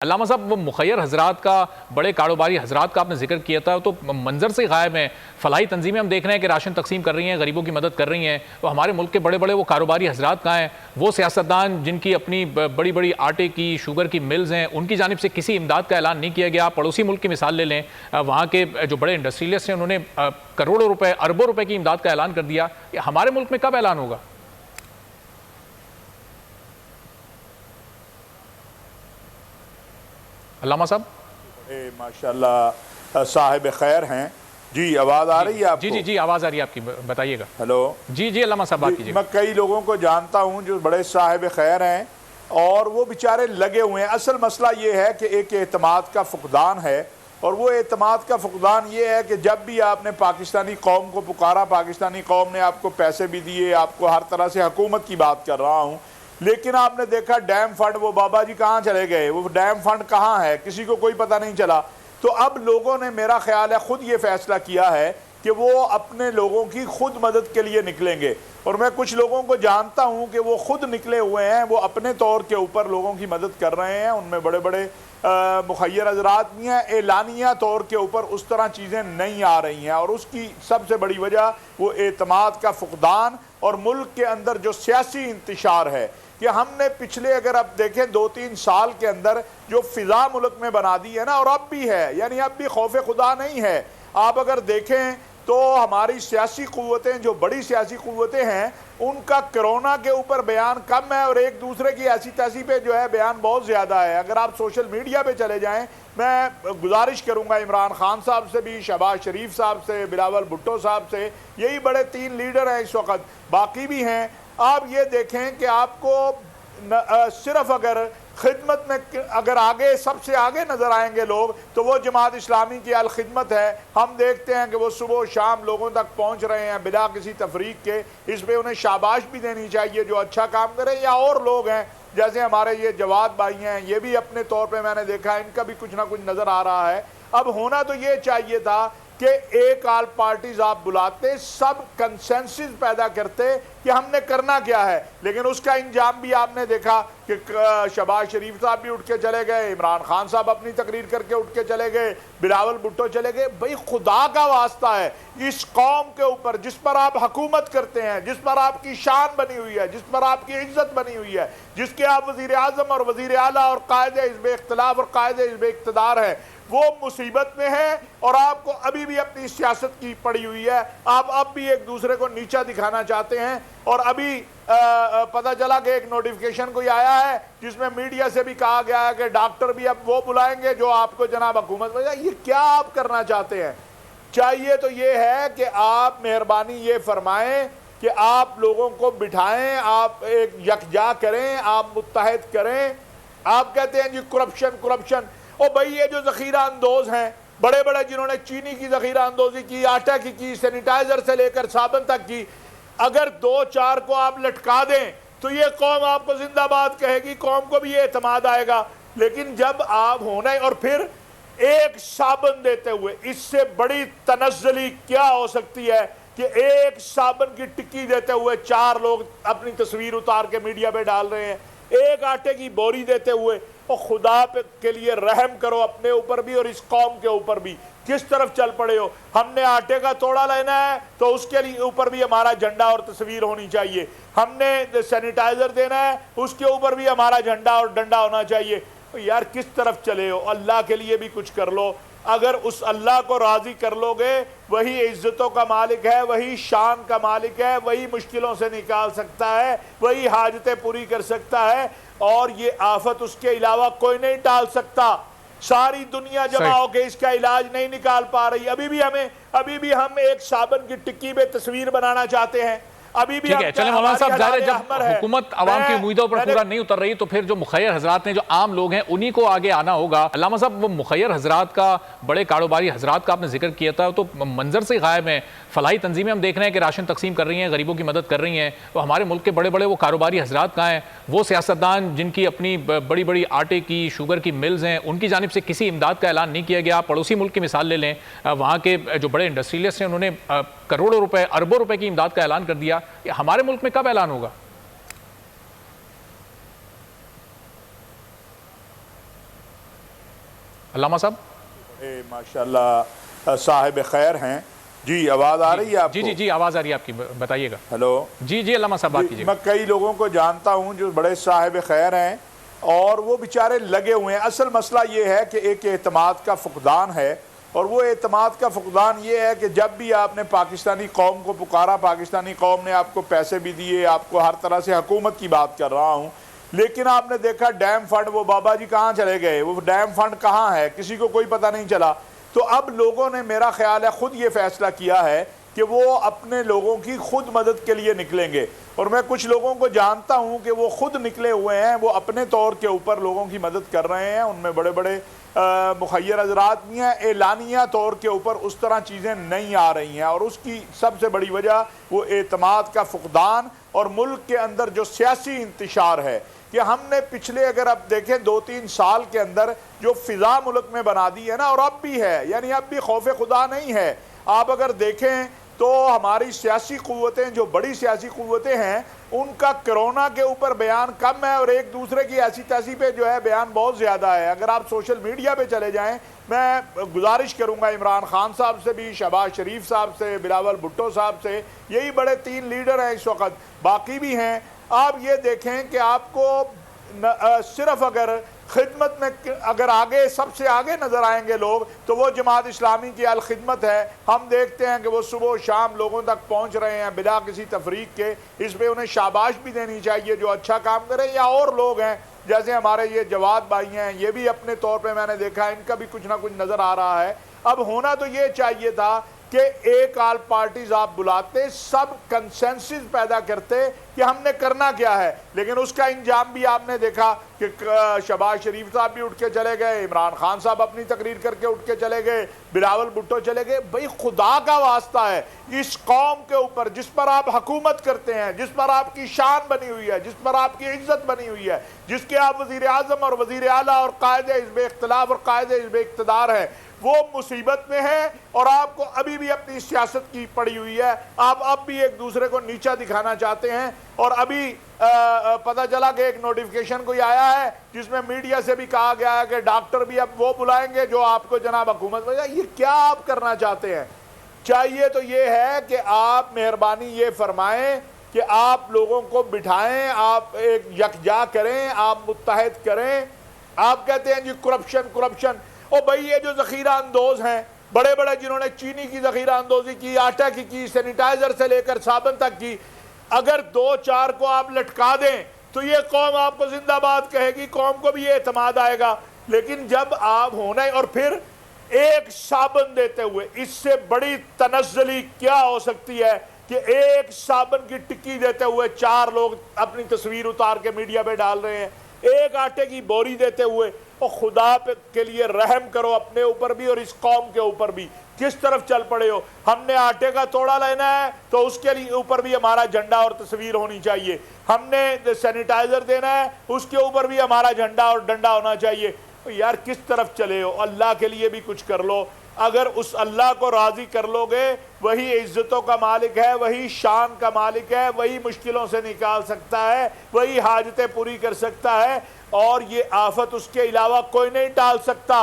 अल्लामा साहब, वो मुखय्यर हजरात का, बड़े कारोबारी हजरात का आपने जिक्र किया था, तो मंजर से गायब है। फलाही तंजीमें हम देख रहे हैं कि राशन तकसीम कर रही हैं, गरीबों की मदद कर रही हैं, तो हमारे मुल्क के बड़े बड़े वो कारोबारी हजरात कहाँ हैं? वो सियासतदान जिनकी अपनी बड़ी बड़ी आटे की, शुगर की मिल्स हैं, उनकी जानिब से किसी इमदाद का ऐलान नहीं किया गया। पड़ोसी मुल्क की मिसाल ले लें, वहाँ के जो बड़े इंडस्ट्रियलिस्ट हैं उन्होंने करोड़ों रुपए, अरबों रुपए की इमदाद का ऐलान कर दिया। हमारे मुल्क में कब ऐलान होगा? अल्लामा साहब माशाल्लाह साहिब खैर हैं जी। आवाज़ आ रही है आपको? जी जी जी, आवाज़ आ रही है आपकी, बताइएगा। हेलो जी जी, अल्लामा साहब बात कीजिए। मैं कई लोगों को जानता हूं जो बड़े साहिब खैर हैं और वो बेचारे लगे हुए हैं। असल मसला ये है कि एक एतमाद का फुकदान है, और वो एतमाद का फुकदान ये है कि जब भी आपने पाकिस्तानी कौम को पुकारा, पाकिस्तानी कौम ने आपको पैसे भी दिए, आपको हर तरह से, हुकूमत की बात कर रहा हूँ, लेकिन आपने देखा डैम फंड, वो बाबा जी कहाँ चले गए, वो डैम फंड कहाँ है, किसी को कोई पता नहीं चला। तो अब लोगों ने, मेरा ख्याल है, खुद ये फैसला किया है कि वो अपने लोगों की खुद मदद के लिए निकलेंगे। और मैं कुछ लोगों को जानता हूं कि वो खुद निकले हुए हैं, वो अपने तौर के ऊपर लोगों की मदद कर रहे हैं। उनमें बड़े बड़े मुखय्यर हजरात भी हैं। एलानिया तौर के ऊपर उस तरह चीज़ें नहीं आ रही हैं, और उसकी सबसे बड़ी वजह वो एतमाद का फुकदान और मुल्क के अंदर जो सियासी इंतशार है कि हमने पिछले, अगर अब देखें, 2-3 साल के अंदर जो फिजा मुल्क में बना दी है ना, और अब भी है, यानी अब भी खौफ खुदा नहीं है। आप अगर देखें तो हमारी सियासी क़ुव्वतें, जो बड़ी सियासी क़ुव्वतें हैं, उनका कोरोना के ऊपर बयान कम है और एक दूसरे की ऐसी तैसी पे जो है बयान बहुत ज़्यादा है। अगर आप सोशल मीडिया पे चले जाएं, मैं गुजारिश करूंगा इमरान खान साहब से भी, शहबाज शरीफ साहब से, बिलावल भुट्टो साहब से, यही बड़े 3 लीडर हैं इस वक्त, बाकी भी हैं। आप ये देखें कि आपको सिर्फ अगर खिदमत में अगर आगे, सबसे आगे नज़र आएंगे लोग, तो वो जमात इस्लामी की अल खिदमत है। हम देखते हैं कि वो सुबह शाम लोगों तक पहुंच रहे हैं बिला किसी तफरीक के। इस पर उन्हें शाबाश भी देनी चाहिए जो अच्छा काम करें। या और लोग हैं जैसे हमारे ये जवाद भाई हैं, ये भी अपने तौर पे मैंने देखा इनका भी कुछ ना कुछ नज़र आ रहा है। अब होना तो ये चाहिए था कि एक आल पार्टीज आप बुलाते, सब कंसेंसस पैदा करते कि हमने करना क्या है, लेकिन उसका इंजाम भी आपने देखा कि शहबाज शरीफ साहब भी उठ के चले गए, इमरान खान साहब अपनी तकरीर करके उठ के चले गए, बिलावल भुट्टो चले गए। भाई खुदा का वास्ता है, इस कौम के ऊपर जिस पर आप हुकूमत करते हैं, जिस पर आपकी शान बनी हुई है, जिस पर आपकी इज्जत बनी हुई है, जिसके आप वजीर आजम और वजीर आला और कायदे हिज़्ब इख्तिलाफ और कायदे हिज़्ब इक़्तिदार है, वो मुसीबत में है और आपको अभी भी अपनी सियासत की पड़ी हुई है। आप अब भी एक दूसरे को नीचा दिखाना चाहते हैं। और अभी पता चला कि एक नोटिफिकेशन कोई आया है जिसमें मीडिया से भी कहा गया है कि डॉक्टर भी अब वो बुलाएंगे जो आपको जनाब हुकूमत में। ये क्या आप करना चाहते हैं? चाहिए तो ये है कि आप मेहरबानी ये फरमाएं कि आप लोगों को बिठाएं, आप एक यकजा करें, आप मुत्तहद करें। आप कहते हैं जी करप्शन करप्शन। ओ भाई, ये जो ज़ख़ीरा अंदोज़ हैं बड़े बड़े, जिन्होंने चीनी की ज़ख़ीरा अंदोज़ी की, आटा की, सैनिटाइज़र से लेकर साबुन तक की, अगर 2-4 को आप लटका दें तो ये कौम आपको जिंदाबाद कहेगी, कौम को भी ये एतमाद आएगा। लेकिन जब आप होना, और फिर एक साबुन देते हुए, इससे बड़ी तनज़्ज़ुली क्या हो सकती है कि एक साबुन की टिक्की देते हुए 4 लोग अपनी तस्वीर उतार के मीडिया पे डाल रहे हैं, एक आटे की बोरी देते हुए। और खुदा के लिए रहम करो अपने ऊपर भी और इस कौम के ऊपर भी। किस तरफ चल पड़े हो? हमने आटे का तोड़ा लेना है तो उसके लिए ऊपर भी हमारा झंडा और तस्वीर होनी चाहिए। हमने सैनिटाइजर देना है, उसके ऊपर भी हमारा झंडा और डंडा होना चाहिए। तो यार किस तरफ चले हो? अल्लाह के लिए भी कुछ कर लो। अगर उस अल्लाह को राजी कर लोगे, वही इज्जतों का मालिक है, वही शान का मालिक है, वही मुश्किलों से निकाल सकता है, वही हाजतें पूरी कर सकता है, और ये आफत उसके अलावा कोई नहीं टाल सकता। सारी दुनिया जमा होकर इसका इलाज नहीं निकाल पा रही। अभी भी हम एक साबुन की टिक्की पे तस्वीर बनाना चाहते हैं। अभी भी ठीक है, चले मौलाना साहब, ज़ाहिर है जब हुकूमत आवाम की उम्मीदों पर पूरा नहीं उतर रही तो फिर जो मुखय्यर हजरात ने, जो आम लोग हैं, उन्हीं को आगे आना होगा। अल्लामा साहब, वो मुखय्यर हजरात का, बड़े कारोबारी हजरात का आपने जिक्र किया था, तो मंजर से गायब है। फलाही तंजीमें हम देख रहे हैं कि राशन तकसीम कर रही हैं, गरीबों की मदद कर रही हैं, तो हमारे मुल्क के बड़े बड़े वो कारोबारी हजरात कहाँ हैं? वो सियासतदान जिनकी अपनी बड़ी बड़ी आटे की, शुगर की मिल्स हैं, उनकी जानिब से किसी इमदाद का ऐलान नहीं किया गया। पड़ोसी मुल्क की मिसाल ले लें, वहाँ के जो बड़े इंडस्ट्रियलिस्ट हैं उन्होंने करोड़ों रुपए, अरबों रुपए की इमदाद का ऐलान कर दिया। हमारे मुल्क में कब ऐलान होगा? अल्लामा साहब। माशाल्लाह साहिब खैर हैं जी। आवाज़ आ रही है आपको? जी जी जी, आवाज़ आ रही है आपकी, बताइएगा। हेलो जी जी अल्लामा साहब, बात कीजिए। मैं कई लोगों को जानता हूं जो बड़े साहिब खैर हैं और वो बेचारे लगे हुए हैं। असल मसला ये है कि एक एतमाद का फुकदान है, और वो एतमाद का फुकदान ये है कि जब भी आपने पाकिस्तानी कौम को पुकारा, पाकिस्तानी कौम ने आपको पैसे भी दिए, आपको हर तरह से, हुकूमत की बात कर रहा हूँ, लेकिन आपने देखा डैम फंड, वो बाबा जी कहाँ चले गए, वो डैम फंड कहाँ है, किसी को कोई पता नहीं चला। तो अब लोगों ने, मेरा ख्याल है, खुद ये फैसला किया है कि वो अपने लोगों की खुद मदद के लिए निकलेंगे। और मैं कुछ लोगों को जानता हूं कि वो खुद निकले हुए हैं, वो अपने तौर के ऊपर लोगों की मदद कर रहे हैं। उनमें बड़े बड़े मुखय्यर हजरात भी हैं। एलानिया तौर के ऊपर उस तरह चीज़ें नहीं आ रही हैं, और उसकी सबसे बड़ी वजह वो एतमाद का फुकदान और मुल्क के अंदर जो सियासी इंतशार है कि हमने पिछले, अगर आप देखें, 2-3 साल के अंदर जो फिजा मुल्क में बना दी है ना, और अब भी है, यानी अब भी खौफ खुदा नहीं है। आप अगर देखें तो हमारी सियासी क़ुव्वतें, जो बड़ी सियासी क़ुव्वतें हैं, उनका कोरोना के ऊपर बयान कम है और एक दूसरे की ऐसी तैसी पे जो है बयान बहुत ज़्यादा है। अगर आप सोशल मीडिया पे चले जाएं, मैं गुजारिश करूंगा इमरान खान साहब से भी, शहबाज शरीफ साहब से, बिलावल भुट्टो साहब से, यही बड़े 3 लीडर हैं इस वक्त, बाकी भी हैं। आप ये देखें कि आपको सिर्फ अगर खिदमत में, अगर आगे, सबसे आगे नज़र आएंगे लोग, तो वो जमात इस्लामी की अल खिदमत है। हम देखते हैं कि वो सुबह शाम लोगों तक पहुंच रहे हैं बिला किसी तफरीक के। इस पर उन्हें शाबाश भी देनी चाहिए जो अच्छा काम करें। या और लोग हैं जैसे हमारे ये जवाद भाई हैं, ये भी अपने तौर पे मैंने देखा है, इनका भी कुछ ना कुछ नज़र आ रहा है। अब होना तो ये चाहिए था कि एक आल पार्टीज आप बुलाते, सब कंसेंसस पैदा करते कि हमने करना क्या है, लेकिन उसका इंजाम भी आपने देखा कि शहबाज शरीफ साहब भी उठ के चले गए, इमरान खान साहब अपनी तकरीर करके उठ के चले गए, बिलावल भुट्टो चले गए। भाई खुदा का वास्ता है, इस कौम के ऊपर जिस पर आप हुकूमत करते हैं, जिस पर आपकी शान बनी हुई है, जिस पर आपकी इज्जत बनी हुई है, जिसके आप वजीर आजम और वजीर आला और कायदे हिज़्ब इख्तिलाफ और कायदे हिज़्ब इक़्तिदार है, वो मुसीबत में है और आपको अभी भी अपनी सियासत की पड़ी हुई है। आप अब भी एक दूसरे को नीचा दिखाना चाहते हैं। और अभी पता चला कि एक नोटिफिकेशन कोई आया है जिसमें मीडिया से भी कहा गया है कि डॉक्टर भी अब वो बुलाएंगे जो आपको जनाब हुकूमत में। ये क्या आप करना चाहते हैं? चाहिए तो ये है कि आप मेहरबानी ये फरमाएं कि आप लोगों को बिठाएं, आप एक यकजा करें, आप मुत्तहद करें। आप कहते हैं जी करप्शन करप्शन। ओ भाई, ये जो जखीरा अंदोज हैं बड़े बड़े, जिन्होंने चीनी की जखीरा अंदोजी की, आटा की, सैनिटाइजर से लेकर साबुन तक की, अगर 2-4 को आप लटका दें तो ये कौम आपको जिंदाबाद कहेगी, कौम को भी ये एतमाद आएगा। लेकिन जब आप होने और फिर एक साबुन देते हुए, इससे बड़ी तनज़्ज़ुली क्या हो सकती है कि एक साबुन की टिक्की देते हुए 4 लोग अपनी तस्वीर उतार के मीडिया पे डाल रहे हैं, एक आटे की बोरी देते हुए। और खुदा के लिए रहम करो अपने ऊपर भी और इस कौम के ऊपर भी। किस तरफ चल पड़े हो? हमने आटे का तोड़ा लेना है तो उसके लिए ऊपर भी हमारा झंडा और तस्वीर होनी चाहिए। हमने सैनिटाइजर देना है, उसके ऊपर भी हमारा झंडा और डंडा होना चाहिए। तो यार किस तरफ चले हो? अल्लाह के लिए भी कुछ कर लो। अगर उस अल्लाह को राजी कर लोगे, वही इज्जतों का मालिक है, वही शान का मालिक है, वही मुश्किलों से निकाल सकता है, वही हाजतें पूरी कर सकता है, और ये आफत उसके अलावा कोई नहीं टाल सकता।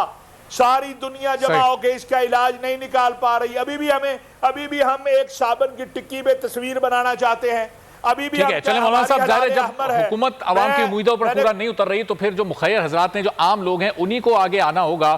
सारी दुनिया जमा होकर इसका इलाज नहीं निकाल पा रही। अभी भी हम एक साबुन की टिक्की में तस्वीर बनाना चाहते हैं। अभी भी ठीक है, चले मौलाना साहब, ज़ाहिर है जब हुकूमत आवाम की उम्मीदों पर पूरा नहीं उतर रही तो फिर जो मुखय्यर हजरात हैं, जो आम लोग हैं, उन्हीं को आगे आना होगा।